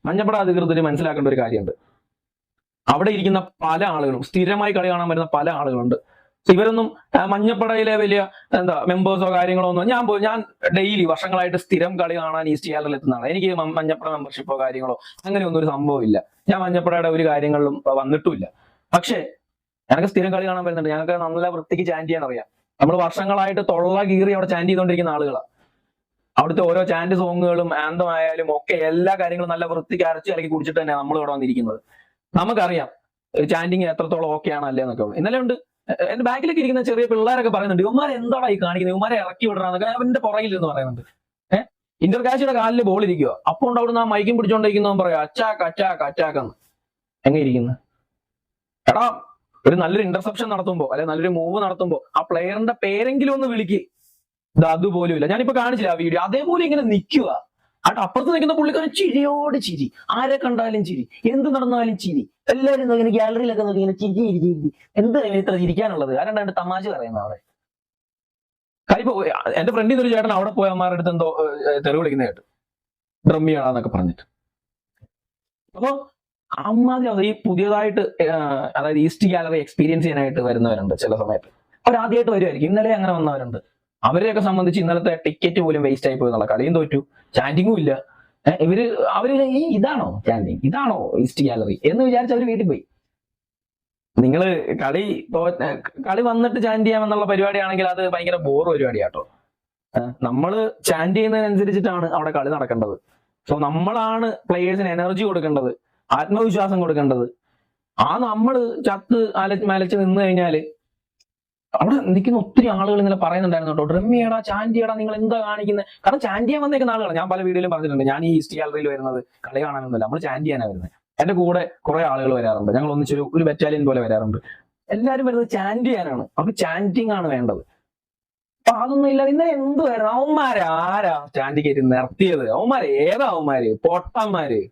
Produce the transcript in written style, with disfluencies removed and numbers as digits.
മഞ്ഞപ്പട അധികൃതർ മനസ്സിലാക്കേണ്ട ഒരു കാര്യമുണ്ട്. അവിടെ ഇരിക്കുന്ന പല ആളുകളും, സ്ഥിരമായി കളി കാണാൻ വരുന്ന പല ആളുകളുണ്ട്. ഇവരൊന്നും മഞ്ഞപ്പടയിലെ വലിയ മെമ്പേഴ്സോ കാര്യങ്ങളോ ഒന്നും. ഞാൻ ഡെയിലി വർഷങ്ങളായിട്ട് സ്ഥിരം കളി കാണാൻ ഈസ്റ്റ് ഗാലറിയിൽ എത്തുന്നതാണ്. എനിക്ക് മഞ്ഞപ്പട മെമ്പർഷിപ്പോ കാര്യങ്ങളോ അങ്ങനെയൊന്നും ഒരു സംഭവം ഇല്ല. ഞാൻ മഞ്ഞപ്പടയുടെ ഒരു കാര്യങ്ങളിലും വന്നിട്ടുമില്ല. പക്ഷേ ഞങ്ങൾക്ക് സ്ഥിരം കളി കാണാൻ വരുന്നുണ്ട്. ഞങ്ങൾക്ക് നല്ല വൃത്തിക്ക് ചാൻഡ് ചെയ്യാൻ അറിയാം. നമ്മൾ വർഷങ്ങളായിട്ട് തൊള്ള കീറി അവിടെ ചാൻഡ് ചെയ്തുകൊണ്ടിരിക്കുന്ന ആളുകളാണ്. അവിടുത്തെ ഓരോ ചാൻഡ് സോങ്ങുകളും ആന്തം ആയാലും ഒക്കെ എല്ലാ കാര്യങ്ങളും നല്ല വൃത്തിക്ക് അരച്ച് ഇറക്കി കുടിച്ചിട്ട് തന്നെ നമ്മൾ ഇവിടെ വന്നിരിക്കുന്നത്. നമുക്കറിയാം ചാൻഡിങ് എത്രത്തോളം ഓക്കെ ആണ് അല്ലേ എന്നൊക്കെ. ഇന്നലെ ഉണ്ട് എന്റെ ബാക്കിലേക്ക് ഇരിക്കുന്ന ചെറിയ പിള്ളേരൊക്കെ പറയുന്നുണ്ട്, ഇവന്മാരെ എന്താടാ ഈ കാണിക്കുന്നത്, ഇവന്മാരെ ഇറക്കി വിടറാന്നൊക്കെ അവന്റെ പുറകിൽ എന്ന് പറയുന്നുണ്ട്. ഇന്റർകാശിയുടെ കാലിൽ ബോൾ ഇരിക്കുക, അപ്പൊ ഉണ്ട് അവിടുന്ന് ആ മൈക്കും പിടിച്ചോണ്ടിരിക്കുന്നവൻ പറയാം അച്ചാക്ക് അച്ചാക്ക് അച്ചാക്കെന്ന്. എങ്ങനെ ഇരിക്കുന്നു എടാ? ഒരു നല്ലൊരു ഇന്റർസെപ്ഷൻ നടത്തുമ്പോ അല്ലെ നല്ലൊരു മൂവ് നടത്തുമ്പോ ആ പ്ലെയറിന്റെ പേരെങ്കിലും ഒന്ന് വിളിക്ക്. ഇത് അതുപോലും ഇല്ല. ഞാനിപ്പോ കാണിച്ചില്ല ആ വീഡിയോ. അതേപോലെ ഇങ്ങനെ നിൽക്കുക. ആട്ട് അപ്പുറത്ത് നിൽക്കുന്ന പുള്ളിക്കാരൻ ചിരിയോട് ചിരി, ആരെ കണ്ടാലും ചിരി, എന്ത് നടന്നാലും ചിരി. എല്ലാവരും ഇങ്ങനെ ഗാലറിയിലൊക്കെ നോക്കി ഇങ്ങനെ ചിരി ചിരി ചിരി. എന്താ ഇത്ര ചിരിക്കാനുള്ളത്? ആരണ്ടാണ്ട് തമാശ പറയുന്നത് അവിടെ. കളിപ്പോ എന്റെ ഫ്രണ്ടിൽ ഒരു ചേട്ടൻ അവിടെ പോയ അമ്മാരുടെ അടുത്ത് എന്തോ തെറി വിളിക്കുന്ന കേട്ടു, ഡ്രമ്മിയാണെന്നൊക്കെ പറഞ്ഞിട്ട്. അപ്പൊ അമ്മാതിരി ഈ പുതിയതായിട്ട് അതായത് ഈസ്റ്റ് ഗാലറി എക്സ്പീരിയൻസ് ചെയ്യാനായിട്ട് വരുന്നവരുണ്ട്. ചില സമയത്ത് അവരാദ്യമായിട്ട് വരുമായിരിക്കും. ഇന്നലെ അങ്ങനെ വന്നവരുണ്ട്. അവരെയൊക്കെ സംബന്ധിച്ച് ഇന്നലത്തെ ടിക്കറ്റ് പോലും വേസ്റ്റ് ആയി പോയി എന്നുള്ള, കളിയും തോറ്റു, ചാൻഡിങ്ങും ഇല്ല. അവര് ഈ ഇതാണോ ചാൻഡിങ്, ഇതാണോ ഈസ്റ്റ് ഗാലറി എന്ന് വിചാരിച്ച് അവര് വീട്ടിൽ പോയി. നിങ്ങള് കളി വന്നിട്ട് ചാൻഡ് ചെയ്യാമെന്നുള്ള പരിപാടിയാണെങ്കിൽ അത് ഭയങ്കര ബോർ പരിപാടിയാട്ടോ. നമ്മള് ചാൻഡ് ചെയ്യുന്നതിനനുസരിച്ചിട്ടാണ് അവിടെ കളി നടക്കേണ്ടത്. സോ നമ്മളാണ് പ്ലേയേഴ്സിന് എനർജി കൊടുക്കേണ്ടത്, ആത്മവിശ്വാസം കൊടുക്കേണ്ടത്. നമ്മള് ചത്ത് മലച്ച് നിന്ന് കഴിഞ്ഞാല് അവിടെ നിൽക്കുന്ന ഒത്തിരി ആളുകൾ ഇന്നലെ പറയുന്നുണ്ടായിരുന്നു കേട്ടോ, ഡ്രമ്മിയടാ ചാൻഡിയടാ നിങ്ങൾ എന്താ കാണിക്കുന്നത്. കാരണം ചാൻഡ് ചെയ്യാൻ വന്നേക്കുന്ന ആളുകളാണ്. ഞാൻ പല വീഡിയോയിലും പറഞ്ഞിട്ടുണ്ട്, ഞാൻ ഈ ഈസ്റ്റ് ഗാലറിയിൽ വരുന്നത് കളി കാണാനൊന്നുമില്ല, നമ്മൾ ചാൻഡ് ചെയ്യാനാണ് വരുന്നത്. എന്റെ കൂടെ കുറെ ആളുകൾ വരാറുണ്ട്, ഞങ്ങൾ ഒന്നിച്ചൊരു ബറ്റാലിയൻ പോലെ വരാറുണ്ട്. എല്ലാവരും വരുന്നത് ചാൻഡ് ചെയ്യാനാണ്. അവർക്ക് ചാൻഡിങ് ആണ് വേണ്ടത്. അപ്പൊ അതൊന്നും ഇല്ല. ഇന്നലെ എന്തുവായിരുന്നു, അവന്മാരെ ആരാ ചാൻഡ് കയറ്റി നിർത്തിയത്? അവന്മാര് ഏതാ? അവന്മാര് പൊട്ടന്മാര്.